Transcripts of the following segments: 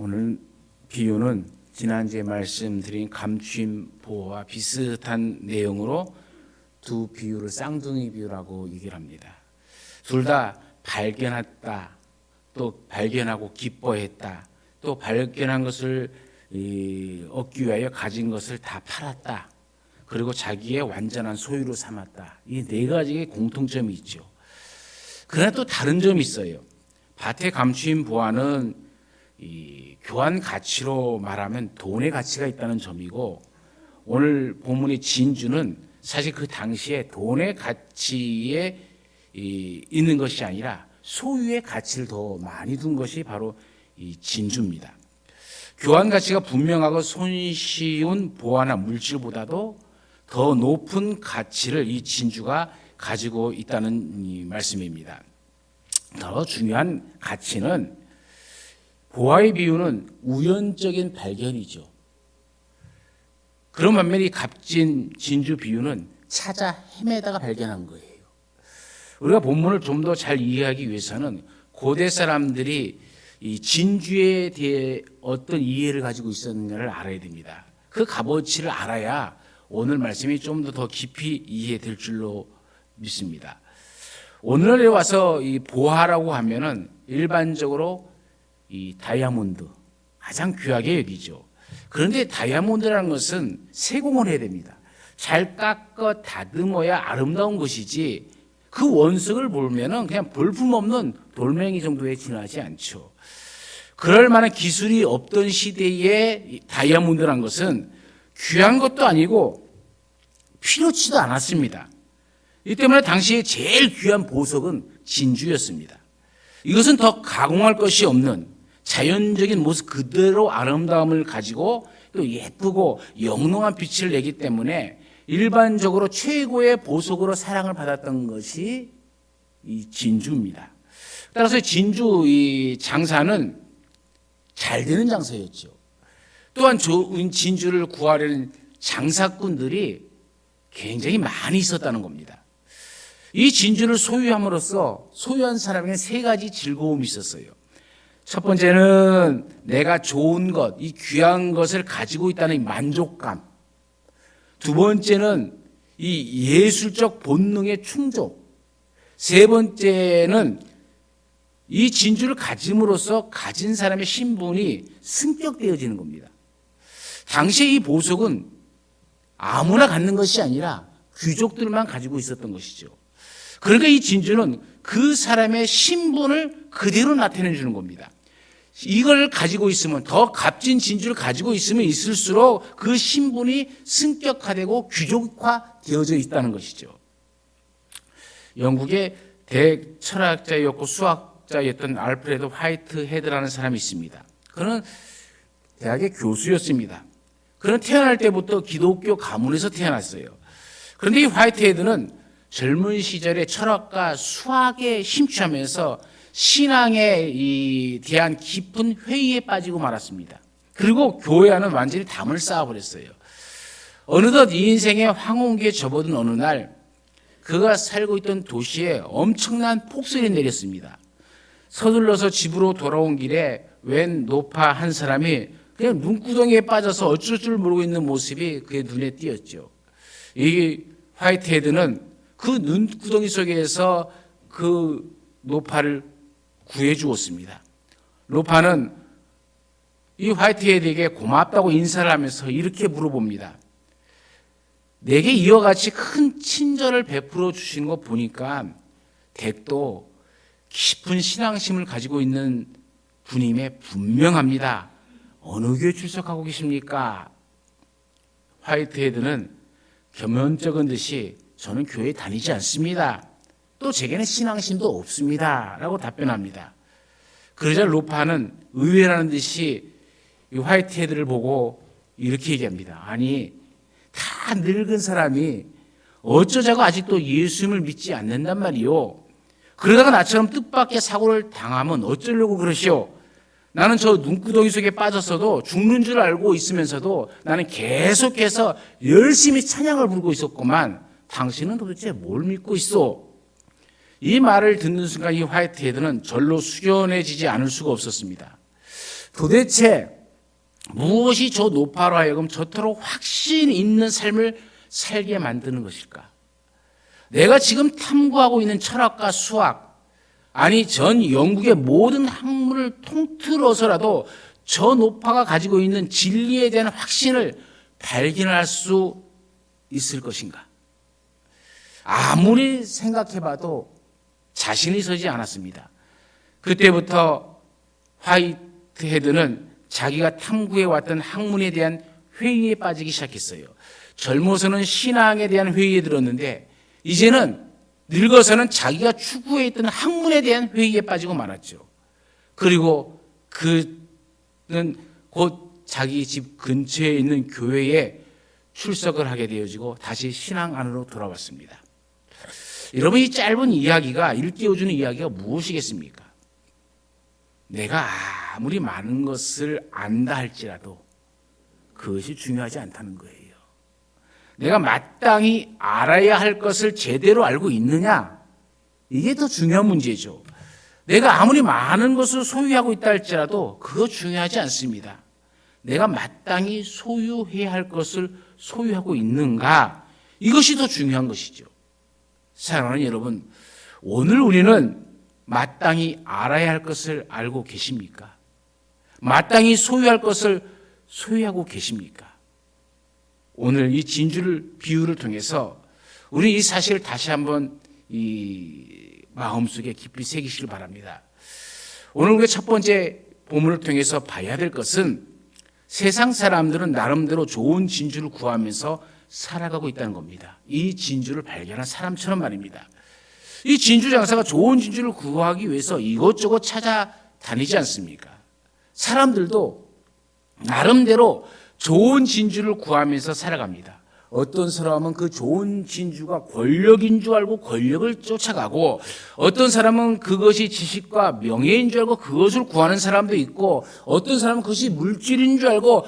오늘 비유는 지난주에 말씀드린 감추임 보호와 비슷한 내용으로 두 비유를 쌍둥이 비유라고 얘기를 합니다. 둘 다 발견했다, 또 발견하고 기뻐했다, 또 발견한 것을 얻기 위하여 가진 것을 다 팔았다, 그리고 자기의 완전한 소유로 삼았다. 이 네 가지의 공통점이 있죠. 그러나 또 다른 점이 있어요. 밭의 감추임 보화는 이 교환 가치로 말하면 돈의 가치가 있다는 점이고, 오늘 본문의 진주는 사실 그 당시에 돈의 가치에 있는 것이 아니라 소유의 가치를 더 많이 둔 것이 바로 이 진주입니다. 교환 가치가 분명하고 손쉬운 보화나 물질보다도 더 높은 가치를 이 진주가 가지고 있다는 이 말씀입니다. 더 중요한 가치는 보화의 비유는 우연적인 발견이죠. 그런 반면에 이 값진 진주 비유는 찾아 헤매다가 발견한 거예요. 우리가 본문을 좀 더 잘 이해하기 위해서는 고대 사람들이 이 진주에 대해 어떤 이해를 가지고 있었는가를 알아야 됩니다. 그 값어치를 알아야 오늘 말씀이 좀 더 깊이 이해될 줄로 믿습니다. 오늘날에 와서 이 보화라고 하면은 일반적으로 이 다이아몬드 가장 귀하게 여기죠. 그런데 다이아몬드라는 것은 세공을 해야 됩니다. 잘 깎아 다듬어야 아름다운 것이지 그 원석을 보면은 그냥 볼품없는 돌멩이 정도에 지나지 않죠. 그럴 만한 기술이 없던 시대에 다이아몬드라는 것은 귀한 것도 아니고 필요치도 않았습니다. 이 때문에 당시에 제일 귀한 보석은 진주였습니다. 이것은 더 가공할 것이 없는 자연적인 모습 그대로 아름다움을 가지고 또 예쁘고 영롱한 빛을 내기 때문에 일반적으로 최고의 보석으로 사랑을 받았던 것이 이 진주입니다. 따라서 진주 이 장사는 잘 되는 장사였죠. 또한 좋은 진주를 구하려는 장사꾼들이 굉장히 많이 있었다는 겁니다. 이 진주를 소유함으로써 소유한 사람에게 세 가지 즐거움이 있었어요. 첫 번째는 내가 좋은 것, 이 귀한 것을 가지고 있다는 만족감. 두 번째는 이 예술적 본능의 충족. 세 번째는 이 진주를 가짐으로써 가진 사람의 신분이 승격되어지는 겁니다. 당시에 이 보석은 아무나 갖는 것이 아니라 귀족들만 가지고 있었던 것이죠. 그러니까 이 진주는 그 사람의 신분을 그대로 나타내 주는 겁니다. 이걸 가지고 있으면, 더 값진 진주를 가지고 있으면 있을수록 그 신분이 승격화되고 귀족화 되어져 있다는 것이죠. 영국의 대철학자였고 수학자였던 알프레드 화이트 헤드라는 사람이 있습니다. 그는 대학의 교수였습니다. 그는 태어날 때부터 기독교 가문에서 태어났어요. 그런데 이 화이트 헤드는 젊은 시절에 철학과 수학에 심취하면서 신앙에 대한 깊은 회의에 빠지고 말았습니다. 그리고 교회 안은 완전히 담을 쌓아버렸어요. 어느덧 이 인생의 황혼기에 접어든 어느 날 그가 살고 있던 도시에 엄청난 폭설이 내렸습니다. 서둘러서 집으로 돌아온 길에 웬 노파 한 사람이 그냥 눈구덩이에 빠져서 어쩔 줄 모르고 있는 모습이 그의 눈에 띄었죠. 이 화이트 헤드는 그 눈구덩이 속에서 그 노파를 구해 주었습니다. 노파는 이 화이트 헤드에게 고맙다고 인사를 하면서 이렇게 물어봅니다. 내게 이와 같이 큰 친절을 베풀어 주신 거 보니까 댁도 깊은 신앙심을 가지고 있는 분임에 분명합니다. 어느 교회 출석하고 계십니까? 화이트 헤드는 겸연쩍은 듯이 저는 교회에 다니지 않습니다. 또 제게는 신앙심도 없습니다. 라고 답변합니다. 그러자 로파는 의외라는 듯이 이 화이트 헤드를 보고 이렇게 얘기합니다. 아니, 다 늙은 사람이 어쩌자고 아직도 예수님을 믿지 않는단 말이요. 그러다가 나처럼 뜻밖의 사고를 당하면 어쩌려고 그러시오. 나는 저 눈구덩이 속에 빠졌어도 죽는 줄 알고 있으면서도 나는 계속해서 열심히 찬양을 부르고 있었구만. 당신은 도대체 뭘 믿고 있어? 이 말을 듣는 순간 이 화이트 헤드는 절로 숙연해지지 않을 수가 없었습니다. 도대체 무엇이 저 노파로 하여금 저토록 확신 있는 삶을 살게 만드는 것일까? 내가 지금 탐구하고 있는 철학과 수학, 아니 전 영국의 모든 학문을 통틀어서라도 저 노파가 가지고 있는 진리에 대한 확신을 발견할 수 있을 것인가? 아무리 생각해봐도 자신이 서지 않았습니다. 그때부터 화이트헤드는 자기가 탐구해왔던 학문에 대한 회의에 빠지기 시작했어요. 젊어서는 신앙에 대한 회의에 들었는데 이제는 늙어서는 자기가 추구했던 학문에 대한 회의에 빠지고 말았죠. 그리고 그는 곧 자기 집 근처에 있는 교회에 출석을 하게 되어지고 다시 신앙 안으로 돌아왔습니다. 여러분, 이 짧은 이야기가 일깨워주는 이야기가 무엇이겠습니까? 내가 아무리 많은 것을 안다 할지라도 그것이 중요하지 않다는 거예요. 내가 마땅히 알아야 할 것을 제대로 알고 있느냐? 이게 더 중요한 문제죠. 내가 아무리 많은 것을 소유하고 있다 할지라도 그거 중요하지 않습니다. 내가 마땅히 소유해야 할 것을 소유하고 있는가? 이것이 더 중요한 것이죠. 사랑하는 여러분, 오늘 우리는 마땅히 알아야 할 것을 알고 계십니까? 마땅히 소유할 것을 소유하고 계십니까? 오늘 이 진주를 비유를 통해서 우리 이 사실을 다시 한번 이 마음속에 깊이 새기시길 바랍니다. 오늘 우리가 첫 번째 본문을 통해서 봐야 될 것은 세상 사람들은 나름대로 좋은 진주를 구하면서 살아가고 있다는 겁니다. 이 진주를 발견한 사람처럼 말입니다. 이 진주 장사가 좋은 진주를 구하기 위해서 이것저것 찾아다니지 않습니까? 사람들도 나름대로 좋은 진주를 구하면서 살아갑니다. 어떤 사람은 그 좋은 진주가 권력인 줄 알고 권력을 쫓아가고, 어떤 사람은 그것이 지식과 명예인 줄 알고 그것을 구하는 사람도 있고, 어떤 사람은 그것이 물질인 줄 알고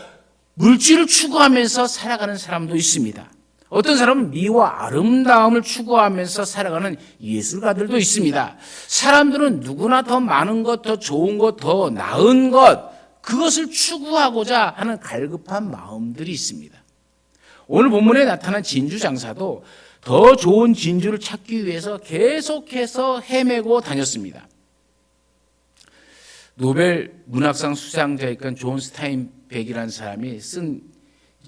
물질을 추구하면서 살아가는 사람도 있습니다. 어떤 사람은 미와 아름다움을 추구하면서 살아가는 예술가들도 있습니다. 사람들은 누구나 더 많은 것, 더 좋은 것, 더 나은 것, 그것을 추구하고자 하는 갈급한 마음들이 있습니다. 오늘 본문에 나타난 진주 장사도 더 좋은 진주를 찾기 위해서 계속해서 헤매고 다녔습니다. 노벨 문학상 수상자였던 존 스타인백이라는 사람이 쓴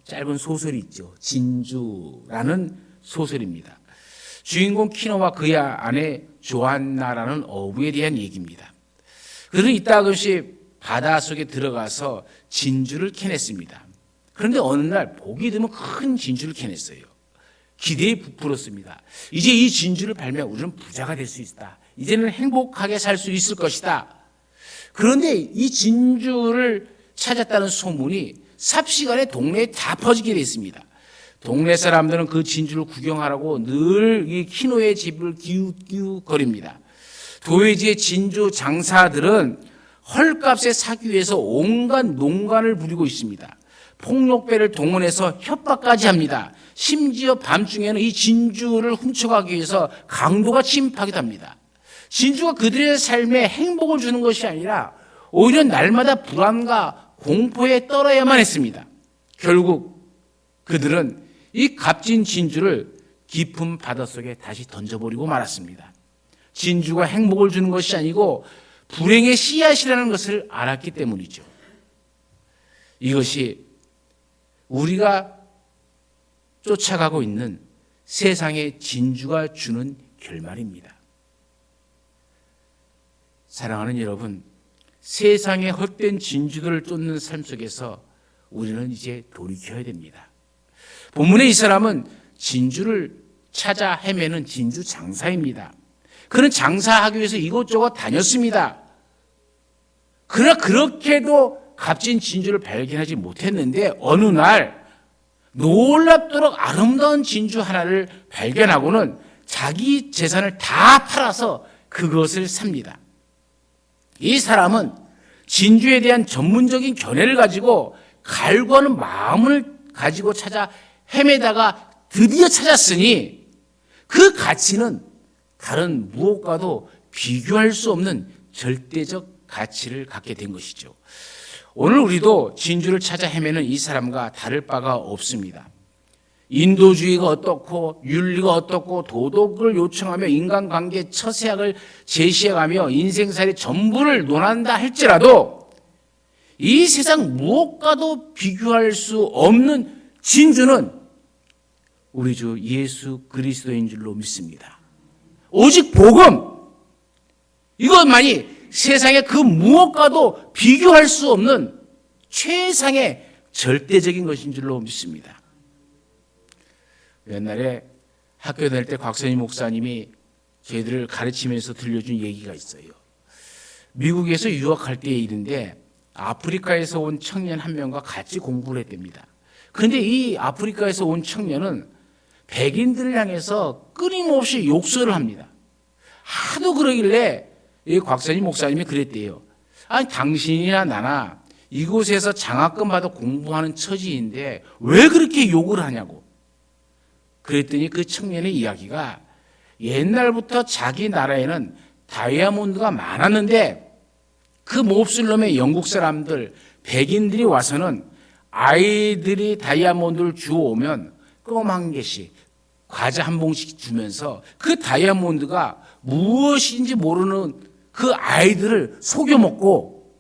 짧은 소설이 있죠. 진주라는 소설입니다. 주인공 키노와 그의 아내 조안나라는 어부에 대한 얘기입니다. 그들은 이따금씩 바닷속에 들어가서 진주를 캐냈습니다. 그런데 어느 날 복이 드문 큰 진주를 캐냈어요. 기대에 부풀었습니다. 이제 이 진주를 발매하면 우리는 부자가 될 수 있다. 이제는 행복하게 살 수 있을 것이다. 그런데 이 진주를 찾았다는 소문이 삽시간에 동네에 다 퍼지게 됐습니다. 동네 사람들은 그 진주를 구경하라고 늘 이 키노의 집을 기웃기웃거립니다. 도회지의 진주 장사들은 헐값에 사기 위해서 온갖 농간을 부리고 있습니다. 폭력배를 동원해서 협박까지 합니다. 심지어 밤중에는 이 진주를 훔쳐가기 위해서 강도가 침입하기도 합니다. 진주가 그들의 삶에 행복을 주는 것이 아니라 오히려 날마다 불안과 공포에 떨어야만 했습니다. 결국 그들은 이 값진 진주를 깊은 바닷속에 다시 던져버리고 말았습니다. 진주가 행복을 주는 것이 아니고 불행의 씨앗이라는 것을 알았기 때문이죠. 이것이 우리가 쫓아가고 있는 세상의 진주가 주는 결말입니다. 사랑하는 여러분, 세상의 헛된 진주들을 쫓는 삶 속에서 우리는 이제 돌이켜야 됩니다. 본문의 이 사람은 진주를 찾아 헤매는 진주 장사입니다. 그는 장사하기 위해서 이곳저곳 다녔습니다. 그러나 그렇게도 값진 진주를 발견하지 못했는데 어느 날 놀랍도록 아름다운 진주 하나를 발견하고는 자기 재산을 다 팔아서 그것을 삽니다. 이 사람은 진주에 대한 전문적인 견해를 가지고 갈구하는 마음을 가지고 찾아 헤매다가 드디어 찾았으니 그 가치는 다른 무엇과도 비교할 수 없는 절대적 가치를 갖게 된 것이죠. 오늘 우리도 진주를 찾아 헤매는 이 사람과 다를 바가 없습니다. 인도주의가 어떻고 윤리가 어떻고 도덕을 요청하며 인간관계 처세학을 제시해가며 인생살이 전부를 논한다 할지라도 이 세상 무엇과도 비교할 수 없는 진주는 우리 주 예수 그리스도인 줄로 믿습니다. 오직 복음, 이것만이 세상의 그 무엇과도 비교할 수 없는 최상의 절대적인 것인 줄로 믿습니다. 옛날에 학교 다닐 때 곽선희 목사님이 저희들을 가르치면서 들려준 얘기가 있어요. 미국에서 유학할 때의 일인데 아프리카에서 온 청년 한 명과 같이 공부를 했답니다. 그런데 이 아프리카에서 온 청년은 백인들을 향해서 끊임없이 욕설을 합니다. 하도 그러길래 이 곽선희 목사님이 그랬대요. 아니, 당신이나 나나 이곳에서 장학금 받아 공부하는 처지인데 왜 그렇게 욕을 하냐고. 그랬더니 그 청년의 이야기가 옛날부터 자기 나라에는 다이아몬드가 많았는데 그 몹쓸 놈의 영국 사람들, 백인들이 와서는 아이들이 다이아몬드를 주워오면 껌 한 개씩, 과자 한 봉씩 주면서 그 다이아몬드가 무엇인지 모르는 그 아이들을 속여먹고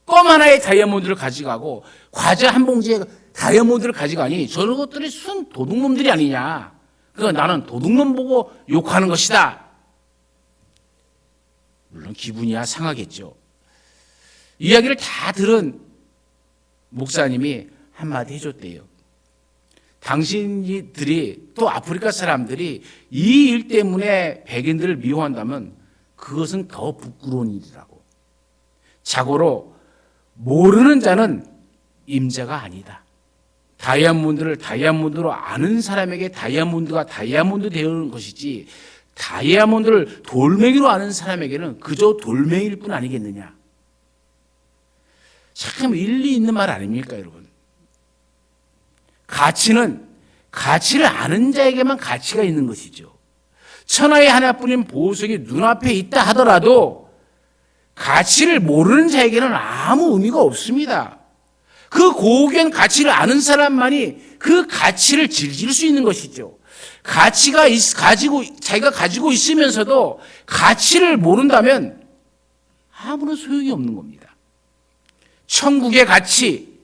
껌 하나의 다이아몬드를 가져가고 과자 한 봉지에 다이아몬드를 가져가니 저런 것들이 순 도둑놈들이 아니냐. 그러니까 나는 도둑놈 보고 욕하는 것이다. 물론 기분이야 상하겠죠. 이야기를 다 들은 목사님이 한마디 해줬대요. 당신들이 또 아프리카 사람들이 이 일 때문에 백인들을 미워한다면 그것은 더 부끄러운 일이라고. 자고로 모르는 자는 임자가 아니다. 다이아몬드를 다이아몬드로 아는 사람에게 다이아몬드가 다이아몬드 되는 것이지 다이아몬드를 돌멩이로 아는 사람에게는 그저 돌멩이일 뿐 아니겠느냐. 참 일리 있는 말 아닙니까, 여러분? 가치는 가치를 아는 자에게만 가치가 있는 것이죠. 천하의 하나뿐인 보석이 눈앞에 있다 하더라도 가치를 모르는 자에게는 아무 의미가 없습니다. 그 고귀한 가치를 아는 사람만이 그 가치를 즐길 수 있는 것이죠. 자기가 가지고 있으면서도 가치를 모른다면 아무런 소용이 없는 겁니다. 천국의 가치,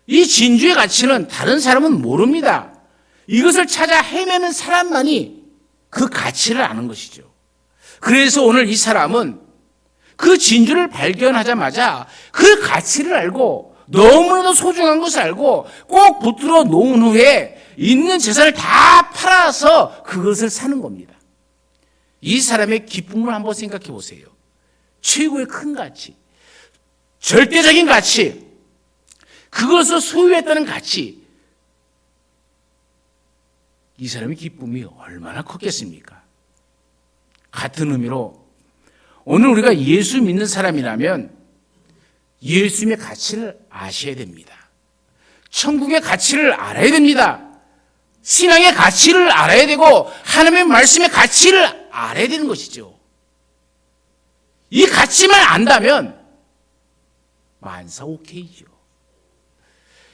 이 진주의 가치는 다른 사람은 모릅니다. 이것을 찾아 헤매는 사람만이 그 가치를 아는 것이죠. 그래서 오늘 이 사람은 그 진주를 발견하자마자 그 가치를 알고 너무나도 소중한 것을 알고 꼭 붙들어 놓은 후에 있는 재산을 다 팔아서 그것을 사는 겁니다. 이 사람의 기쁨을 한번 생각해 보세요. 최고의 큰 가치, 절대적인 가치, 그것을 소유했다는 가치, 이 사람의 기쁨이 얼마나 컸겠습니까? 같은 의미로 오늘 우리가 예수 믿는 사람이라면 예수님의 가치를 아셔야 됩니다. 천국의 가치를 알아야 됩니다. 신앙의 가치를 알아야 되고 하나님의 말씀의 가치를 알아야 되는 것이죠. 이 가치만 안다면 만사 오케이죠.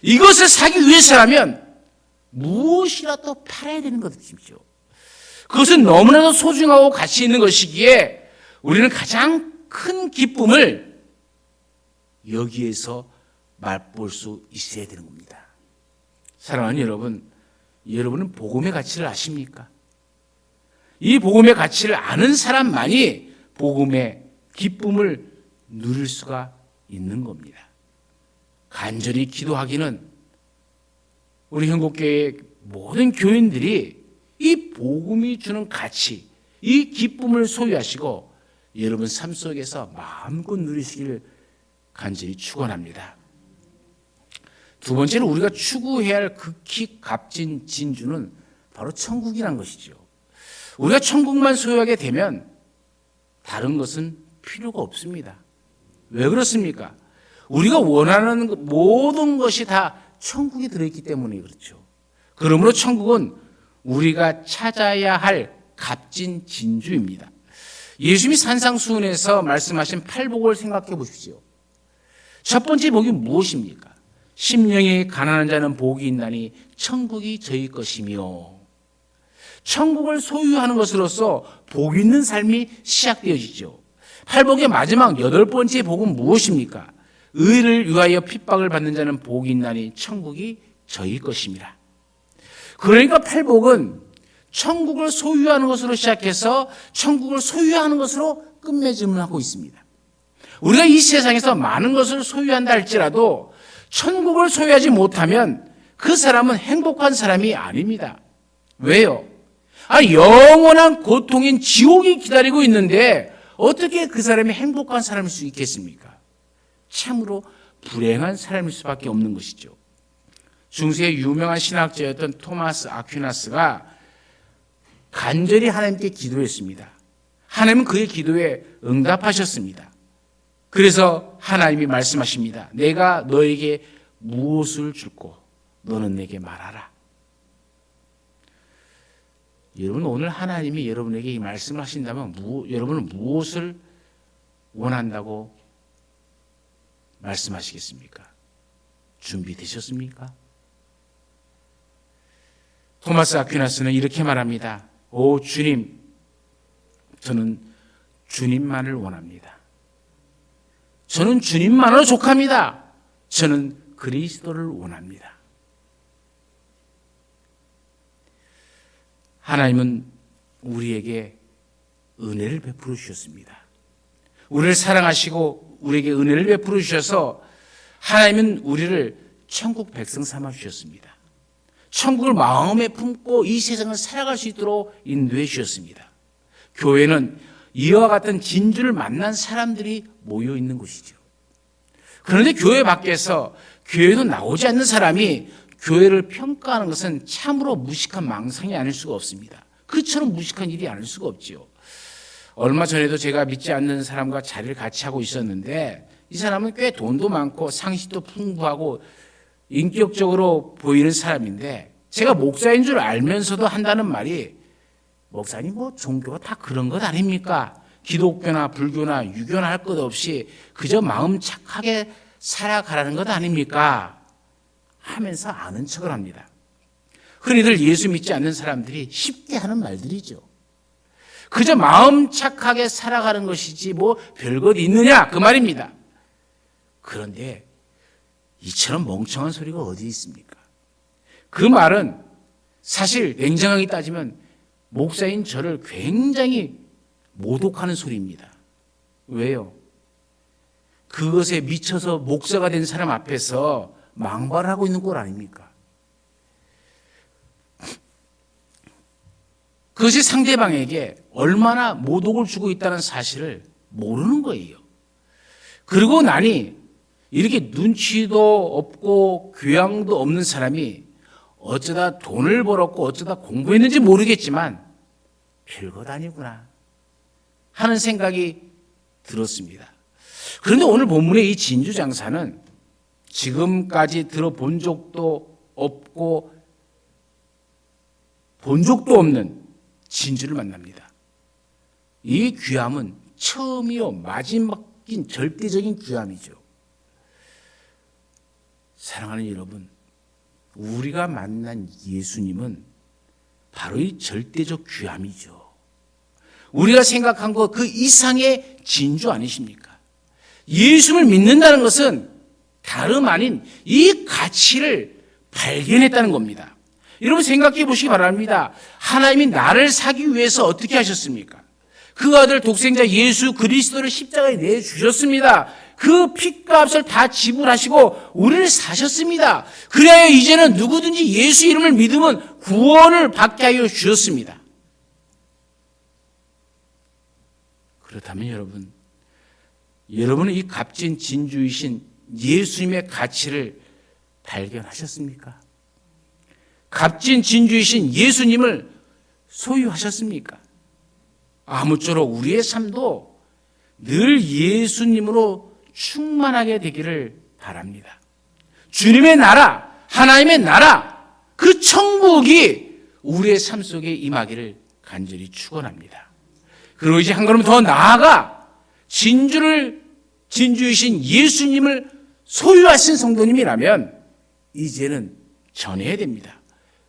이것을 사기 위해서라면 무엇이라도 팔아야 되는 것이죠. 그것은 너무나도 소중하고 가치 있는 것이기에 우리는 가장 큰 기쁨을 여기에서 맛볼 수 있어야 되는 겁니다. 사랑하는 여러분, 여러분은 복음의 가치를 아십니까? 이 복음의 가치를 아는 사람만이 복음의 기쁨을 누릴 수가 있는 겁니다. 간절히 기도하기는 우리 한국교회의 모든 교인들이 이 복음이 주는 가치, 이 기쁨을 소유하시고 여러분 삶 속에서 마음껏 누리시길 간절히 축원합니다. 두 번째로 우리가 추구해야 할 극히 값진 진주는 바로 천국이란 것이죠. 우리가 천국만 소유하게 되면 다른 것은 필요가 없습니다. 왜 그렇습니까? 우리가 원하는 모든 것이 다 천국에 들어있기 때문에 그렇죠. 그러므로 천국은 우리가 찾아야 할 값진 진주입니다. 예수님이 산상수훈에서 말씀하신 팔복을 생각해 보십시오. 첫 번째 복이 무엇입니까? 심령이 가난한 자는 복이 있나니 천국이 저희 것이며, 천국을 소유하는 것으로서 복 있는 삶이 시작되어지죠. 팔복의 마지막 여덟 번째 복은 무엇입니까? 의를 위하여 핍박을 받는 자는 복이 있나니 천국이 저희 것입니다. 그러니까 팔복은 천국을 소유하는 것으로 시작해서 천국을 소유하는 것으로 끝맺음을 하고 있습니다. 우리가 이 세상에서 많은 것을 소유한다 할지라도 천국을 소유하지 못하면 그 사람은 행복한 사람이 아닙니다. 왜요? 영원한 고통인 지옥이 기다리고 있는데 어떻게 그 사람이 행복한 사람일 수 있겠습니까? 참으로 불행한 사람일 수밖에 없는 것이죠. 중세의 유명한 신학자였던 토마스 아퀴나스가 간절히 하나님께 기도했습니다. 하나님은 그의 기도에 응답하셨습니다. 그래서 하나님이 말씀하십니다. 내가 너에게 무엇을 줄고 너는 내게 말하라. 여러분, 오늘 하나님이 여러분에게 이 말씀을 하신다면 여러분은 무엇을 원한다고 말씀하시겠습니까? 준비되셨습니까? 토마스 아퀴나스는 이렇게 말합니다. 오 주님, 저는 주님만을 원합니다. 저는 주님만으로 족합니다. 저는 그리스도를 원합니다. 하나님은 우리에게 은혜를 베풀어 주셨습니다. 우리를 사랑하시고 우리에게 은혜를 베풀어 주셔서 하나님은 우리를 천국 백성 삼아 주셨습니다. 천국을 마음에 품고 이 세상을 살아갈 수 있도록 인도해 주셨습니다. 교회는 이와 같은 진주를 만난 사람들이 모여 있는 곳이죠. 그런데 교회 밖에서 교회도 나오지 않는 사람이 교회를 평가하는 것은 참으로 무식한 망상이 아닐 수가 없습니다. 그처럼 무식한 일이 아닐 수가 없지요. 얼마 전에도 제가 믿지 않는 사람과 자리를 같이 하고 있었는데 이 사람은 꽤 돈도 많고 상식도 풍부하고 인격적으로 보이는 사람인데 제가 목사인 줄 알면서도 한다는 말이 목사님 종교가 다 그런 것 아닙니까? 기독교나 불교나 유교나 할 것 없이 그저 마음 착하게 살아가라는 것 아닙니까? 하면서 아는 척을 합니다. 흔히들 예수 믿지 않는 사람들이 쉽게 하는 말들이죠. 그저 마음 착하게 살아가는 것이지 별것 있느냐 그 말입니다. 그런데 이처럼 멍청한 소리가 어디 있습니까? 그 말은 사실 냉정하게 따지면 목사인 저를 굉장히 모독하는 소리입니다. 왜요? 그것에 미쳐서 목사가 된 사람 앞에서 망발을 하고 있는 꼴 아닙니까? 그것이 상대방에게 얼마나 모독을 주고 있다는 사실을 모르는 거예요. 그러고 나니 이렇게 눈치도 없고 교양도 없는 사람이 어쩌다 돈을 벌었고 어쩌다 공부했는지 모르겠지만 별것 아니구나 하는 생각이 들었습니다. 그런데 오늘 본문의 이 진주장사는 지금까지 들어본 적도 없고 본 적도 없는 진주를 만납니다. 이 귀함은 처음이요 마지막인 절대적인 귀함이죠. 사랑하는 여러분, 우리가 만난 예수님은 바로 이 절대적 귀함이죠. 우리가 생각한 것 그 이상의 진주 아니십니까? 예수를 믿는다는 것은 다름 아닌 이 가치를 발견했다는 겁니다. 여러분 생각해 보시기 바랍니다. 하나님이 나를 사기 위해서 어떻게 하셨습니까? 그 아들 독생자 예수 그리스도를 십자가에 내주셨습니다. 그 핏값을 다 지불하시고 우리를 사셨습니다. 그래야 이제는 누구든지 예수 이름을 믿으면 구원을 받게 하여 주셨습니다. 그렇다면 여러분은 이 값진 진주이신 예수님의 가치를 발견하셨습니까? 값진 진주이신 예수님을 소유하셨습니까? 아무쪼록 우리의 삶도 늘 예수님으로 충만하게 되기를 바랍니다. 주님의 나라, 하나님의 나라, 그 천국이 우리의 삶 속에 임하기를 간절히 축원합니다. 그리고 이제 한 걸음 더 나아가 진주이신 예수님을 소유하신 성도님이라면 이제는 전해야 됩니다.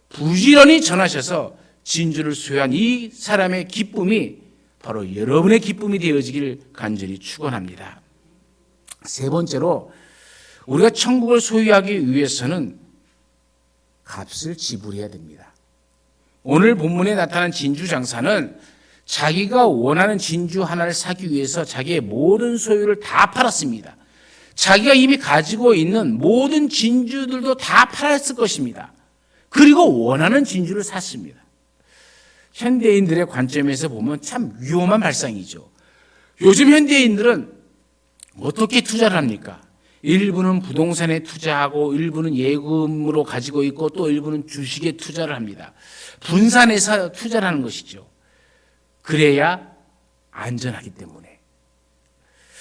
부지런히 전하셔서 진주를 소유한 이 사람의 기쁨이 바로 여러분의 기쁨이 되어지길 간절히 축원합니다. 세 번째로 우리가 천국을 소유하기 위해서는 값을 지불해야 됩니다. 오늘 본문에 나타난 진주 장사는 자기가 원하는 진주 하나를 사기 위해서 자기의 모든 소유를 다 팔았습니다. 자기가 이미 가지고 있는 모든 진주들도 다 팔았을 것입니다. 그리고 원하는 진주를 샀습니다. 현대인들의 관점에서 보면 참 위험한 발상이죠. 요즘 현대인들은 어떻게 투자를 합니까? 일부는 부동산에 투자하고 일부는 예금으로 가지고 있고 또 일부는 주식에 투자를 합니다. 분산해서 투자를 하는 것이죠. 그래야 안전하기 때문에.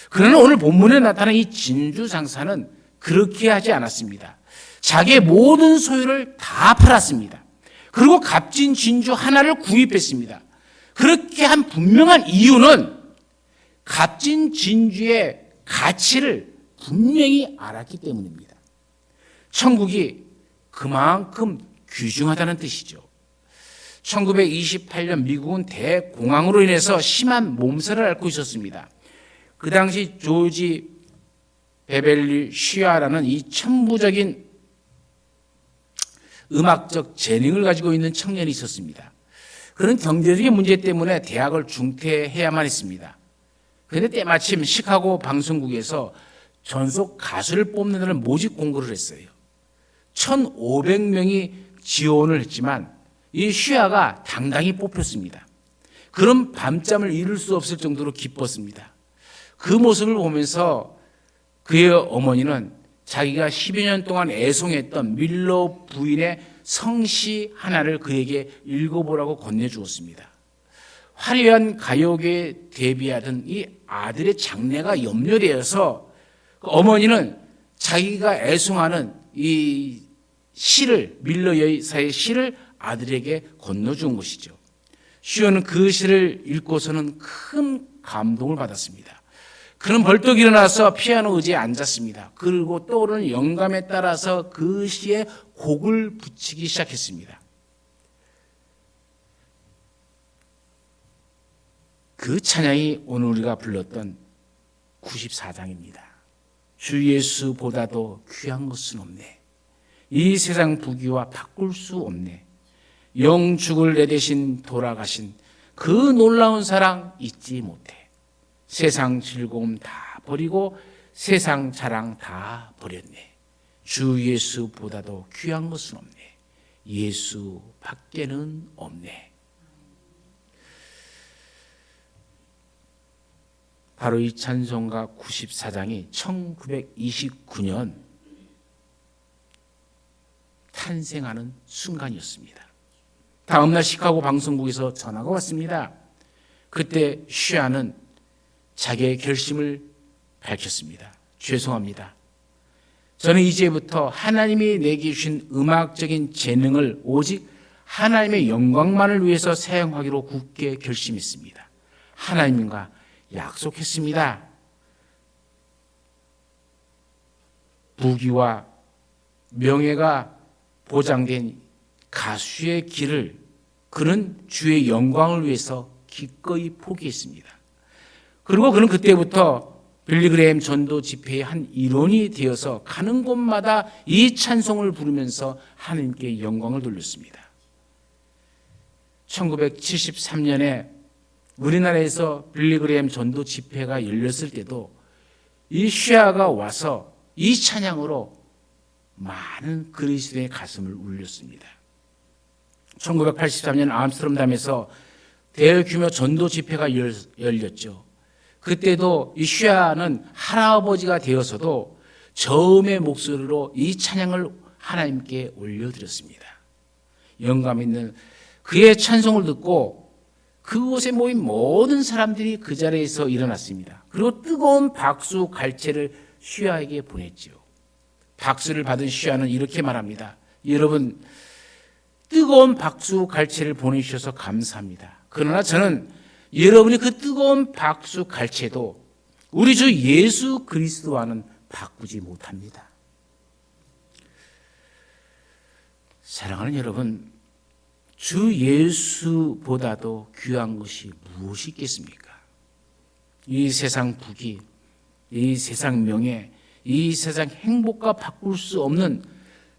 그러나 오늘 본문에 나타난 이 진주 장사는 그렇게 하지 않았습니다. 자기의 모든 소유를 다 팔았습니다. 그리고 값진 진주 하나를 구입했습니다. 그렇게 한 분명한 이유는 값진 진주의 가치를 분명히 알았기 때문입니다. 천국이 그만큼 귀중하다는 뜻이죠. 1928년 미국은 대공황으로 인해서 심한 몸살을 앓고 있었습니다. 그 당시 조지 베벨리 쉬아라는 이 천부적인 음악적 재능을 가지고 있는 청년이 있었습니다. 그런 경제적인 문제 때문에 대학을 중퇴해야만 했습니다. 그런데 때마침 시카고 방송국에서 전속 가수를 뽑는 데는 모집 공고를 했어요. 1,500명이 지원을 했지만 이 쉬아가 당당히 뽑혔습니다. 그런 밤잠을 이룰 수 없을 정도로 기뻤습니다. 그 모습을 보면서 그의 어머니는 자기가 10여 년 동안 애송했던 밀러 부인의 성시 하나를 그에게 읽어보라고 건네주었습니다. 화려한 가요계에 데뷔하던 이 아들의 장래가 염려되어서 어머니는 자기가 애송하는 이 시를, 밀러 여사의 시를 아들에게 건너준 것이죠. 쉬어는 그 시를 읽고서는 큰 감동을 받았습니다. 그는 벌떡 일어나서 피아노 의자에 앉았습니다. 그리고 떠오르는 영감에 따라서 그 시에 곡을 붙이기 시작했습니다. 그 찬양이 오늘 우리가 불렀던 94장입니다. 주 예수보다도 귀한 것은 없네. 이 세상 부귀와 바꿀 수 없네. 영죽을 내 대신 돌아가신 그 놀라운 사랑 잊지 못해. 세상 즐거움 다 버리고 세상 자랑 다 버렸네. 주 예수보다도 귀한 것은 없네. 예수 밖에는 없네. 바로 이 찬송가 94장이 1929년 탄생하는 순간이었습니다. 다음날 시카고 방송국에서 전화가 왔습니다. 그때 쉬아는 자기의 결심을 밝혔습니다. 죄송합니다. 저는 이제부터 하나님이 내게 주신 음악적인 재능을 오직 하나님의 영광만을 위해서 사용하기로 굳게 결심했습니다. 하나님과 약속했습니다. 부귀와 명예가 보장된 가수의 길을 그는 주의 영광을 위해서 기꺼이 포기했습니다. 그리고 그는 그때부터 빌리그레임 전도 집회의 한 일원이 되어서 가는 곳마다 이 찬송을 부르면서 하나님께 영광을 돌렸습니다. 1973년에 우리나라에서 빌리그레임 전도 집회가 열렸을 때도 이 쉬아가 와서 이 찬양으로 많은 그리스도의 가슴을 울렸습니다. 1983년 암스테르담에서 대규모 전도 집회가 열렸죠. 그때도 이 쉬아는 할아버지가 되어서도 저음의 목소리로 이 찬양을 하나님께 올려드렸습니다. 영감 있는 그의 찬송을 듣고 그곳에 모인 모든 사람들이 그 자리에서 일어났습니다. 그리고 뜨거운 박수 갈채를 쉬아에게 보냈죠. 박수를 받은 쉬아는 이렇게 말합니다. 여러분, 뜨거운 박수 갈채를 보내주셔서 감사합니다. 그러나 저는 여러분이 그 뜨거운 박수 갈채도 우리 주 예수 그리스도와는 바꾸지 못합니다. 사랑하는 여러분, 주 예수보다도 귀한 것이 무엇이 있겠습니까? 이 세상 부귀, 이 세상 명예, 이 세상 행복과 바꿀 수 없는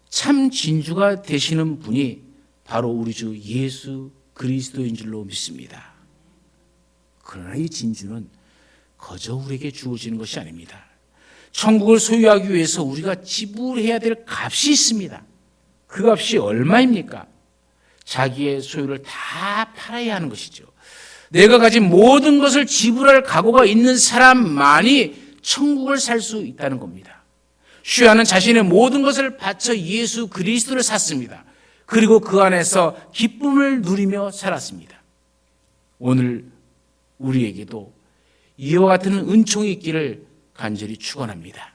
참 진주가 되시는 분이 바로 우리 주 예수 그리스도인 줄로 믿습니다. 그러나 이 진주는 거저 우리에게 주어지는 것이 아닙니다. 천국을 소유하기 위해서 우리가 지불해야 될 값이 있습니다. 그 값이 얼마입니까? 자기의 소유를 다 팔아야 하는 것이죠. 내가 가진 모든 것을 지불할 각오가 있는 사람만이 천국을 살 수 있다는 겁니다. 슈아는 자신의 모든 것을 바쳐 예수 그리스도를 샀습니다. 그리고 그 안에서 기쁨을 누리며 살았습니다. 오늘 우리에게도 이와 같은 은총이 있기를 간절히 축원합니다.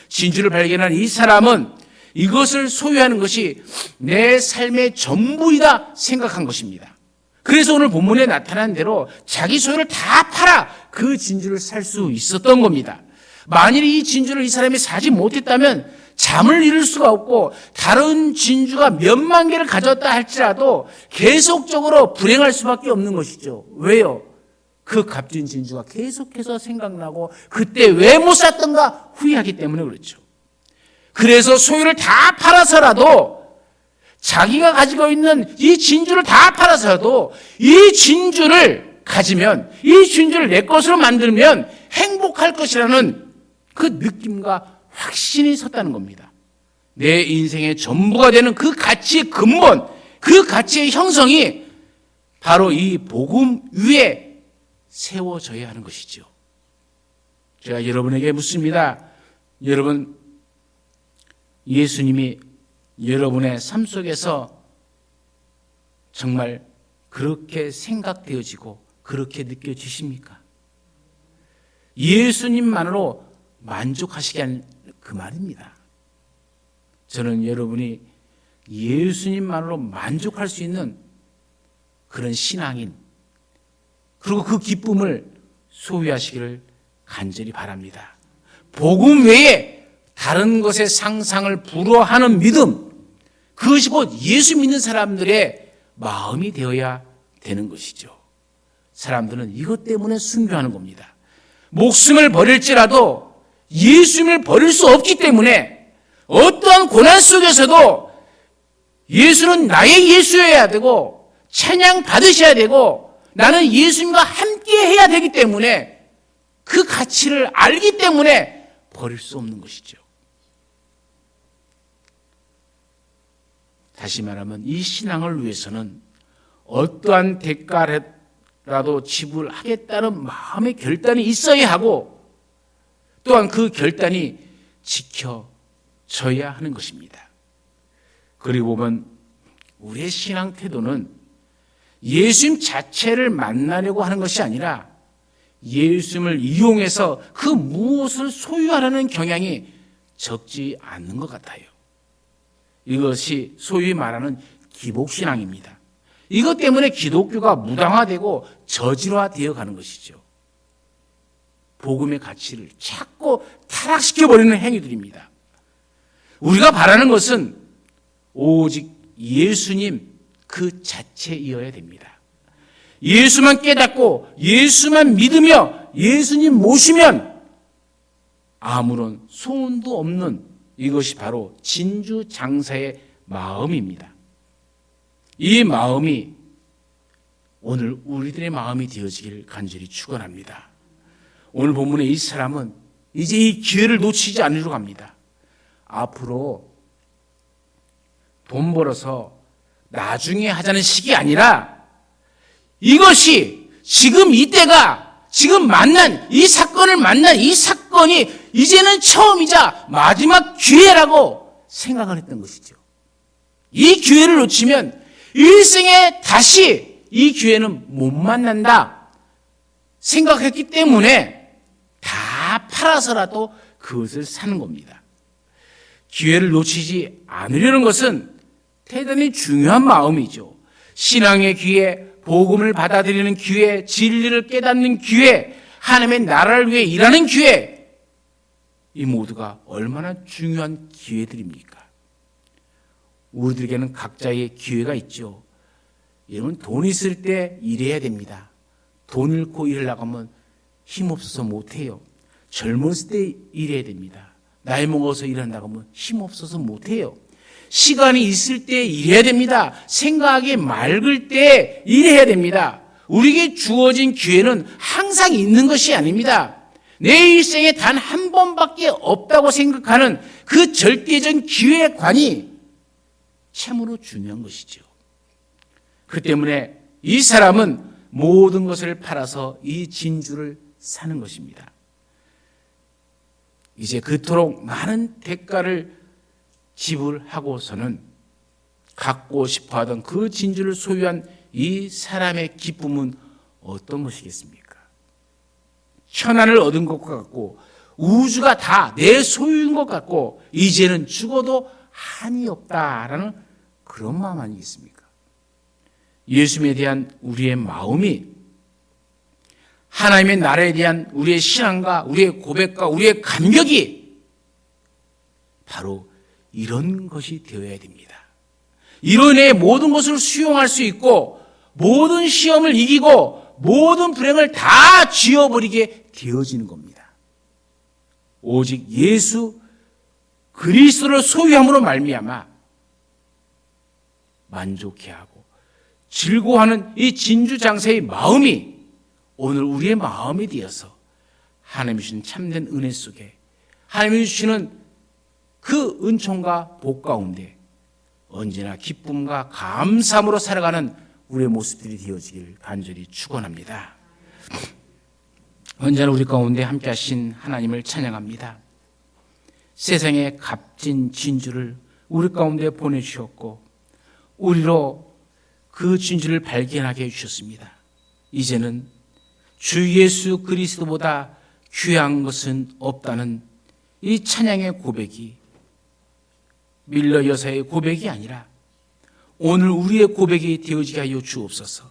진주를 발견한 이 사람은 이것을 소유하는 것이 내 삶의 전부이다 생각한 것입니다. 그래서 오늘 본문에 나타난 대로 자기 소유를 다 팔아 그 진주를 살 수 있었던 겁니다. 만일 이 진주를 이 사람이 사지 못했다면 잠을 이룰 수가 없고 다른 진주가 몇만 개를 가졌다 할지라도 계속적으로 불행할 수밖에 없는 것이죠. 왜요? 그 값진 진주가 계속해서 생각나고 그때 왜 못 샀던가 후회하기 때문에 그렇죠. 그래서 소유를 다 팔아서라도 자기가 가지고 있는 이 진주를 다 팔아서라도 이 진주를 가지면, 이 진주를 내 것으로 만들면 행복할 것이라는 그 느낌과 확신이 섰다는 겁니다. 내 인생의 전부가 되는 그 가치의 근본, 그 가치의 형성이 바로 이 복음 위에 세워져야 하는 것이죠. 제가 여러분에게 묻습니다. 여러분, 예수님이 여러분의 삶 속에서 정말 그렇게 생각되어지고 그렇게 느껴지십니까? 예수님만으로 만족하시게 하는 그 말입니다. 저는 여러분이 예수님만으로 만족할 수 있는 그런 신앙인, 그리고 그 기쁨을 소유하시기를 간절히 바랍니다. 복음 외에 다른 것의 상상을 불허하는 믿음, 그것이 곧 예수 믿는 사람들의 마음이 되어야 되는 것이죠. 사람들은 이것 때문에 순교하는 겁니다. 목숨을 버릴지라도 예수님을 버릴 수 없기 때문에 어떠한 고난 속에서도 예수는 나의 예수여야 되고 찬양 받으셔야 되고 나는 예수님과 함께 해야 되기 때문에 그 가치를 알기 때문에 버릴 수 없는 것이죠. 다시 말하면 이 신앙을 위해서는 어떠한 대가라도 지불하겠다는 마음의 결단이 있어야 하고 또한 그 결단이 지켜져야 하는 것입니다. 그리고 보면 우리의 신앙 태도는 예수님 자체를 만나려고 하는 것이 아니라 예수님을 이용해서 그 무엇을 소유하려는 경향이 적지 않는 것 같아요. 이것이 소위 말하는 기복신앙입니다. 이것 때문에 기독교가 무당화되고 저질화되어 가는 것이죠. 복음의 가치를 자꾸 타락시켜버리는 행위들입니다. 우리가 바라는 것은 오직 예수님 그 자체이어야 됩니다. 예수만 깨닫고 예수만 믿으며 예수님 모시면 아무런 소원도 없는 이것이 바로 진주 장사의 마음입니다. 이 마음이 오늘 우리들의 마음이 되어지길 간절히 축원합니다. 오늘 본문의 이 사람은 이제 이 기회를 놓치지 않으려고 합니다. 앞으로 돈 벌어서 나중에 하자는 식이 아니라 이것이 지금 이때가 지금 만난 이 사건을 만난 이 사건이 이제는 처음이자 마지막 기회라고 생각을 했던 것이죠. 이 기회를 놓치면 일생에 다시 이 기회는 못 만난다 생각했기 때문에 다 팔아서라도 그것을 사는 겁니다. 기회를 놓치지 않으려는 것은 대단히 중요한 마음이죠. 신앙의 기회, 복음을 받아들이는 기회, 진리를 깨닫는 기회, 하나님의 나라를 위해 일하는 기회, 이 모두가 얼마나 중요한 기회들입니까? 우리들에게는 각자의 기회가 있죠. 여러분, 돈 있을 때 일해야 됩니다. 돈 잃고 일을 나가면 힘없어서 못해요. 젊었을 때 일해야 됩니다. 나이 먹어서 일을 나가면 힘없어서 못해요. 시간이 있을 때 일해야 됩니다. 생각이 맑을 때 일해야 됩니다. 우리에게 주어진 기회는 항상 있는 것이 아닙니다. 내 일생에 단 한 번밖에 없다고 생각하는 그 절대적 기회관이 참으로 중요한 것이죠. 그 때문에 이 사람은 모든 것을 팔아서 이 진주를 사는 것입니다. 이제 그토록 많은 대가를 지불하고서는 갖고 싶어하던 그 진주를 소유한 이 사람의 기쁨은 어떤 것이겠습니까? 천안을 얻은 것과 같고 우주가 다 내 소유인 것 같고 이제는 죽어도 한이 없다라는 그런 마음 아니겠습니까? 예수님에 대한 우리의 마음이 하나님의 나라에 대한 우리의 신앙과 우리의 고백과 우리의 감격이 바로 이런 것이 되어야 됩니다. 이로 인해 모든 것을 수용할 수 있고 모든 시험을 이기고 모든 불행을 다 지워버리게 되어지는 겁니다. 오직 예수 그리스도를 소유함으로 말미암아 만족해하고 즐거워하는 이 진주장사의 마음이 오늘 우리의 마음이 되어서 하나님이 주신 참된 은혜 속에 하나님이 주시는 그 은총과 복 가운데 언제나 기쁨과 감사함으로 살아가는 우리의 모습들이 되어지길 간절히 축원합니다. 언제나 우리 가운데 함께 하신 하나님을 찬양합니다. 세상의 값진 진주를 우리 가운데 보내주셨고 우리로 그 진주를 발견하게 해주셨습니다. 이제는 주 예수 그리스도보다 귀한 것은 없다는 이 찬양의 고백이 밀러 여사의 고백이 아니라 오늘 우리의 고백이 되어지게 하여 주옵소서.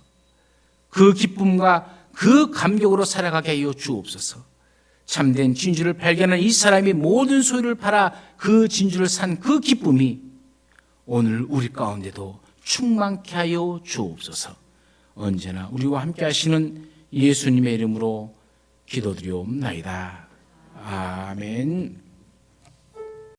그 기쁨과 그 감격으로 살아가게 하여 주옵소서. 참된 진주를 발견한 이 사람이 모든 소유를 팔아 그 진주를 산 그 기쁨이 오늘 우리 가운데도 충만케 하여 주옵소서. 언제나 우리와 함께 하시는 예수님의 이름으로 기도드리옵나이다. 아멘.